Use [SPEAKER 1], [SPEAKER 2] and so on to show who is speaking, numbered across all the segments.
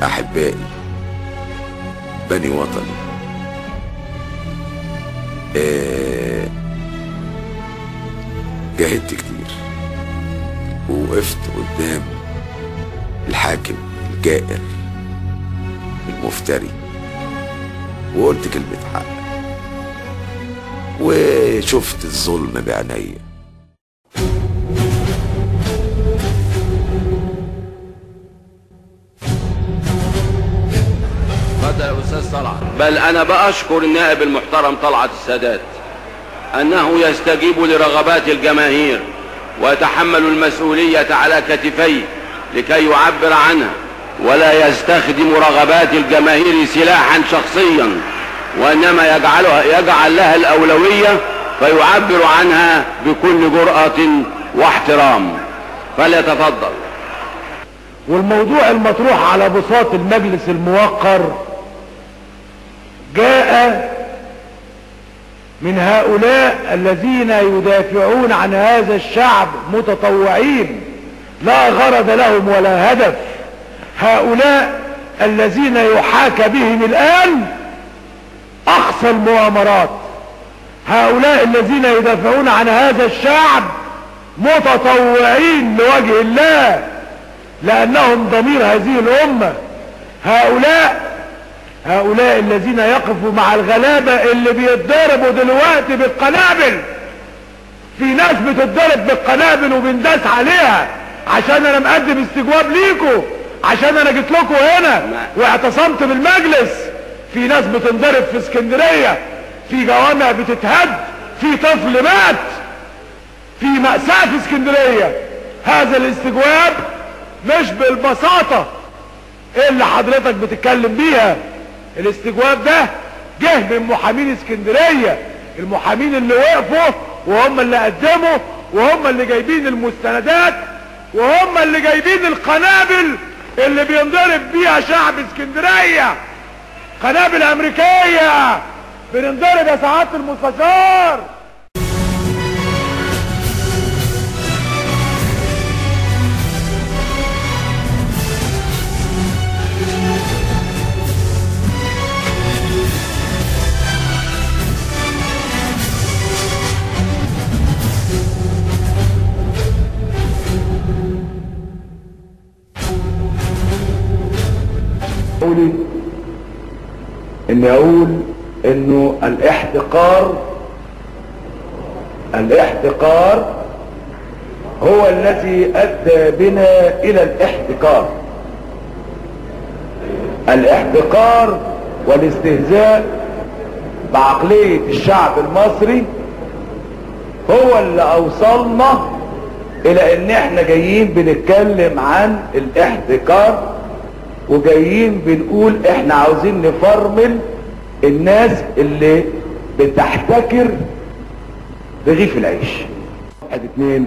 [SPEAKER 1] أحبائي بني وطني، جاهدت كتير ووقفت قدام الحاكم الجائر المفتري وقلت كلمة حق وشفت الظلم بعينيا.
[SPEAKER 2] يا أستاذ طلعت. بل أنا بأشكر النائب المحترم طلعت السادات أنه يستجيب لرغبات الجماهير ويتحمل المسؤولية على كتفيه لكي يعبر عنها، ولا يستخدم رغبات الجماهير سلاحا شخصيا، وإنما يجعل لها الأولوية فيعبر عنها بكل جرأة واحترام. فليتفضل.
[SPEAKER 3] والموضوع المطروح على بساط المجلس الموقر جاء من هؤلاء الذين يدافعون عن هذا الشعب متطوعين لا غرض لهم ولا هدف، هؤلاء الذين يحاكى بهم الآن أقصى المؤامرات، هؤلاء الذين يدافعون عن هذا الشعب متطوعين لوجه الله لأنهم ضمير هذه الأمة، هؤلاء الذين يقفوا مع الغلابة اللي بيتضربوا دلوقتي بالقنابل. في ناس بتتضرب بالقنابل وبنداس عليها عشان انا مقدم استجواب ليكوا، عشان انا جيت لكم هنا واعتصمت بالمجلس. في ناس بتنضرب في اسكندرية، في جوامع بتتهد، في طفل مات، في مأساة في اسكندرية. هذا الاستجواب مش بالبساطة اللي حضرتك بتتكلم بيها. الاستجواب ده جه من محامين اسكندرية، المحامين اللي وقفوا وهم اللي قدموا وهم اللي جايبين المستندات وهم اللي جايبين القنابل اللي بينضرب بيها شعب اسكندرية، قنابل امريكية بننضرب يا سعادة المستشار. اني اقول انه الاحتقار هو الذي ادى بنا الى الاحتكار. الاحتقار والاستهزاء بعقلية الشعب المصري هو اللي اوصلنا الى ان احنا جايين بنتكلم عن الاحتكار وجايين بنقول احنا عاوزين نفرمل الناس اللي بتحتكر رغيف العيش. 1-2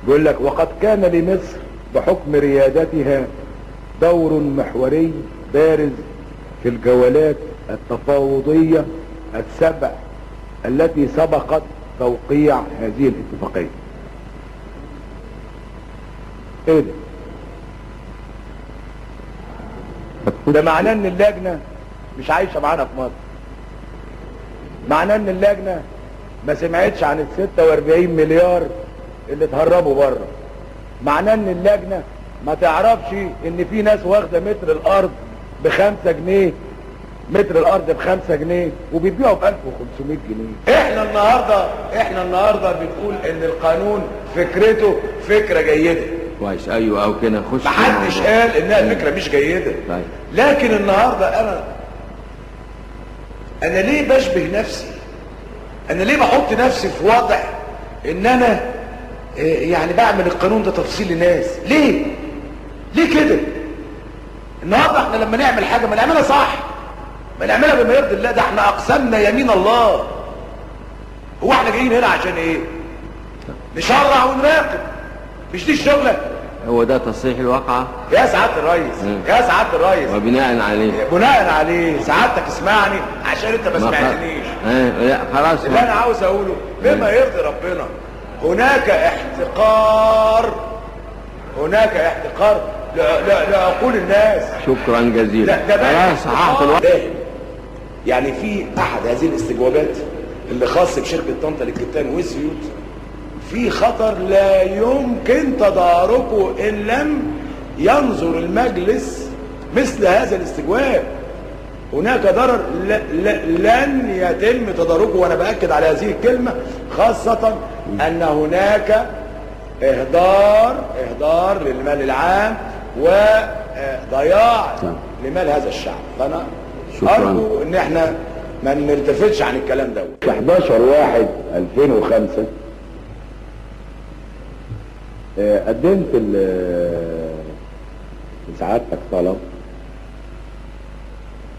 [SPEAKER 3] بيقول لك وقد كان لمصر بحكم ريادتها دور محوري بارز في الجولات التفاوضية السبع التي سبقت توقيع هذه الاتفاقية. ايه ده معناه ان اللجنة مش عايشة معانا في مصر، معناه ان اللجنة ما سمعتش عن 46 مليار اللي اتهربوا بره، معناه ان اللجنة ما تعرفش ان في ناس واخدة متر الارض ب5 جنيه، متر الارض ب5 جنيه وبيبيعوا ب1500 جنيه. احنا النهاردة بنقول ان القانون فكرته فكرة جيدة
[SPEAKER 2] كويس. ايوه او كده نخش.
[SPEAKER 3] محدش قال انها فكرة مش جيدة.
[SPEAKER 2] طيب.
[SPEAKER 3] لكن النهاردة انا ليه بشبه نفسي؟ انا ليه بحط نفسي في وضع ان انا يعني بعمل القانون ده تفصيل لناس؟ ليه كده؟ النهاردة احنا لما نعمل حاجة ما نعملها صح، ما نعملها بما يرضي الله. ده احنا اقسمنا يمين الله. هو احنا جايين هنا عشان ايه؟ نشرع ونراقب، مش دي الشغلة؟
[SPEAKER 2] هو ده تصحيح الواقعة
[SPEAKER 3] يا سعادة الرئيس. يا سعادة الرئيس
[SPEAKER 2] وبناء عليه سعادتك
[SPEAKER 3] اسمعني عشان انت ما سمعتنيش.
[SPEAKER 2] لا خلاص.
[SPEAKER 3] اللي انا عاوز اقوله بما يرضي ربنا، هناك احتقار لا اقول الناس.
[SPEAKER 2] شكرا جزيلا.
[SPEAKER 3] لا ده بقى
[SPEAKER 2] صححت الوقت.
[SPEAKER 4] يعني في احد هذه الاستجوابات اللي خاص بشركه طنطا للكتان والزيوت في خطر لا يمكن تداركه ان لم ينظر المجلس مثل هذا الاستجواب. هناك ضرر لن يتم تداركه، وانا باكد على هذه الكلمه، خاصه ان هناك اهدار للمال العام وضياع لمال هذا الشعب. فانا ارجو ان احنا ما نلتفتش عن الكلام ده.
[SPEAKER 5] 11/1/2005 قدمت لسعادتك طلب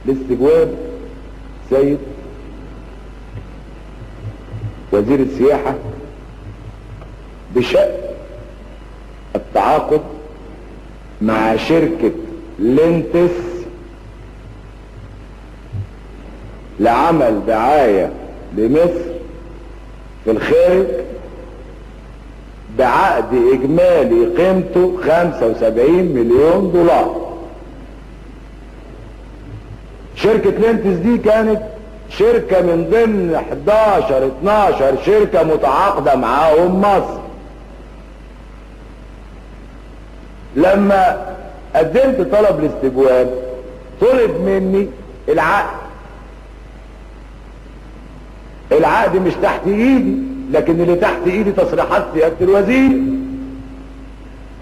[SPEAKER 5] لاستجواب سيد وزير السياحة بشأن التعاقد مع شركة لينتس لعمل دعاية لمصر في الخارج بعقد اجمالي قيمته 75 مليون دولار. شركة لينتس دي كانت شركة من ضمن 11-12 شركة متعاقدة معاهم مصر. لما قدمت طلب الاستجواب طلب مني العقد مش تحت ايدي، لكن اللي تحت ايدي تصريحات سيادة الوزير.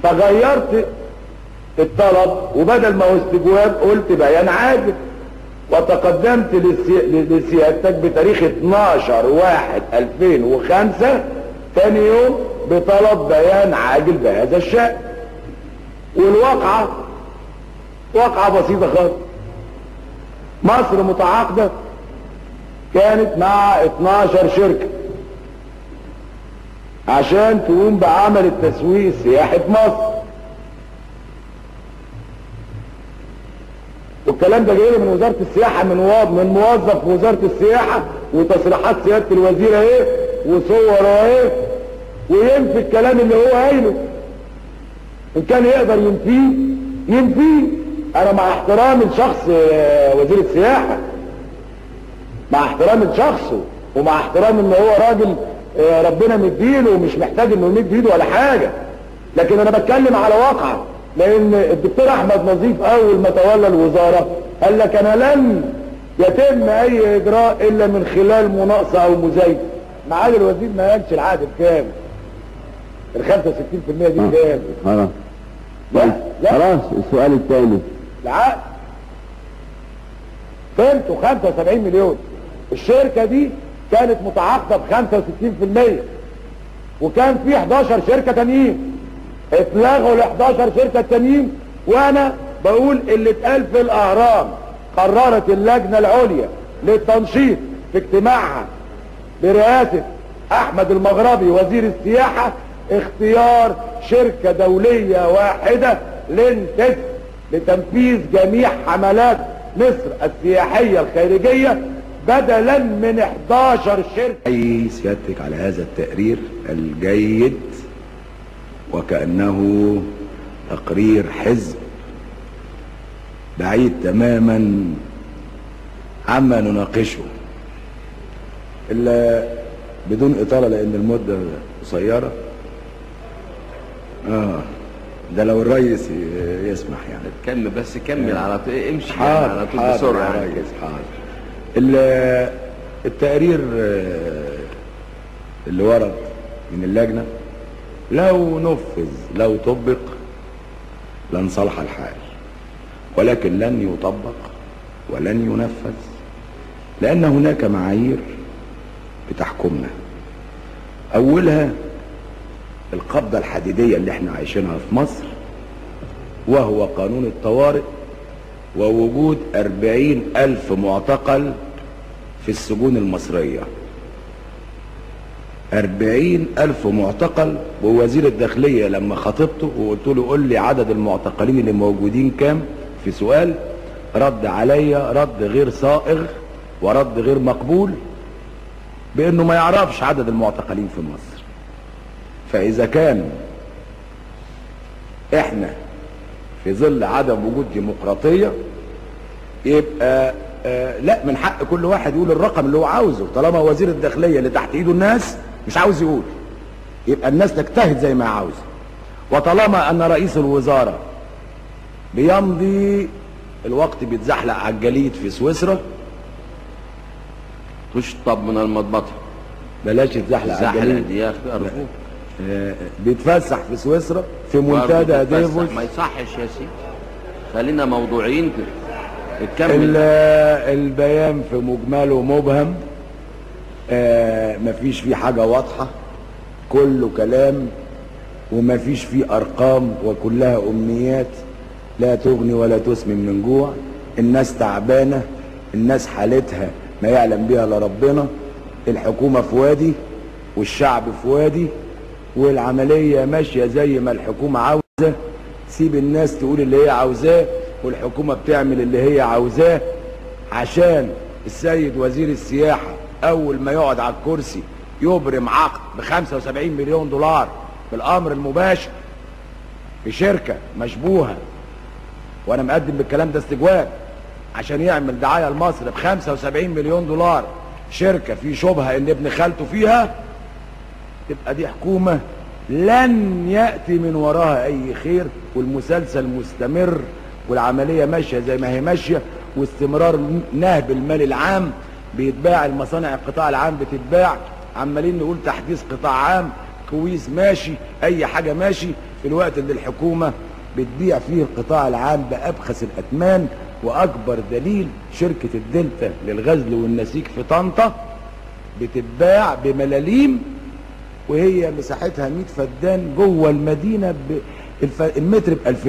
[SPEAKER 5] فغيرت الطلب، وبدل ما هو استجواب قلت بيان عاجل، وتقدمت لسيادتك بتاريخ 12/1/2005 تاني يوم بطلب بيان عاجل بهذا الشأن. والواقعة واقعة بسيطة خالص. مصر متعاقدة كانت مع 12 شركة عشان تقوم بعمل التسويق السياحي في مصر، والكلام ده جاي من وزارة السياحة، من موظف في وزارة السياحة، وتصريحات سيادة الوزير اهي وصور اهي، وينفي الكلام اللي هو قايله. ان كان يقدر ينفيه. انا مع احترامي لشخص وزير السياحة، مع احترامي لشخصه، ومع احترامي ان هو راجل ربنا مديله ومش محتاج انه يمد ايده ولا حاجة، لكن انا بتكلم على واقع. لان الدكتور احمد نظيف اول ما تولى الوزارة قال لك انا لن يتم اي اجراء الا من خلال مناقصة او مزايدة. معالي الوزير ما قالش العقد بكام، ال 65% دي بكام؟
[SPEAKER 2] خلاص.
[SPEAKER 5] لا
[SPEAKER 2] خلاص. السؤال الثاني،
[SPEAKER 5] العقد قيمته 75 مليون. الشركة دي كانت متعاقدة ب 65%، وكان في 11 شركة تانيين. اتلغوا ال 11 شركة التانيين. وانا بقول اللي اتقال في الاهرام. قررت اللجنة العليا للتنشيط في اجتماعها برئاسة احمد المغربي وزير السياحة اختيار شركة دولية واحدة لينتس لتنفيذ جميع حملات مصر السياحية الخارجية بدلا من 11 شركة.
[SPEAKER 4] أي سيادتك على هذا التقرير الجيد وكأنه تقرير حزب بعيد تماما عما نناقشه، إلا بدون إطالة لأن المدة قصيرة. ده لو الرئيس يسمح يعني.
[SPEAKER 2] كمل على طول، امشي
[SPEAKER 4] على طول بسرعة يا ريس. التقرير اللي ورد من اللجنة لو نفذ لو طبق لن صلح الحال، ولكن لن يطبق ولن ينفذ، لأن هناك معايير بتحكمنا. أولها القبضة الحديدية اللي احنا عايشينها في مصر، وهو قانون الطوارئ ووجود 40,000 معتقل في السجون المصرية. 40,000 معتقل. ووزير الداخلية لما خاطبته وقلت له قول لي عدد المعتقلين اللي موجودين كام في سؤال، رد عليا رد غير صائغ ورد غير مقبول بانه ما يعرفش عدد المعتقلين في مصر. فاذا كان احنا
[SPEAKER 5] في ظل عدم وجود ديمقراطيه يبقى لا، من حق كل واحد يقول الرقم اللي هو عاوزه. طالما وزير الداخليه اللي تحت ايده الناس مش عاوز يقول، يبقى الناس تجتهد زي ما عاوزه. وطالما ان رئيس الوزاره بيمضي الوقت بيتزحلق على الجليد في سويسرا،
[SPEAKER 2] تشطب من المضبطه.
[SPEAKER 5] بلاش يتزحلق على
[SPEAKER 2] الزحلقه
[SPEAKER 5] الجليد،
[SPEAKER 2] دي يا اخي ارجوك.
[SPEAKER 5] بيتفسح في سويسرا في منتدى ديفوس.
[SPEAKER 2] ما يصحش يا سيدي، خلينا موضوعيين كده. اتكمل.
[SPEAKER 5] البيان في مجمله مبهم، مفيش فيه حاجه واضحه، كله كلام ومفيش فيه ارقام وكلها امنيات لا تغني ولا تسمن من جوع. الناس تعبانه، الناس حالتها ما يعلم بها الا ربنا. الحكومه في وادي والشعب في وادي، والعمليه ماشيه زي ما الحكومه عاوزه. سيب الناس تقول اللي هي عاوزاه، والحكومه بتعمل اللي هي عاوزاه، عشان السيد وزير السياحه اول ما يقعد على الكرسي يبرم عقد ب$75 مليون بالامر المباشر في شركه مشبوهه، وانا مقدم بالكلام ده استجواب، عشان يعمل دعايه لمصر ب$75 مليون، شركه في شبهه ان ابن خالته فيها. تبقى دي حكومه لن ياتي من وراها اي خير، والمسلسل مستمر، والعمليه ماشيه زي ما هي ماشيه، واستمرار نهب المال العام بيتباع، المصانع القطاع العام بتتباع، عمالين نقول تحديث قطاع عام، كويس ماشي، اي حاجه ماشي، في الوقت اللي الحكومه بتبيع فيه القطاع العام بابخس الاثمان. واكبر دليل شركه الدلتا للغزل والنسيج في طنطا بتتباع بملاليم، وهي مساحتها 100 فدان جوه المدينه، المتر ب2000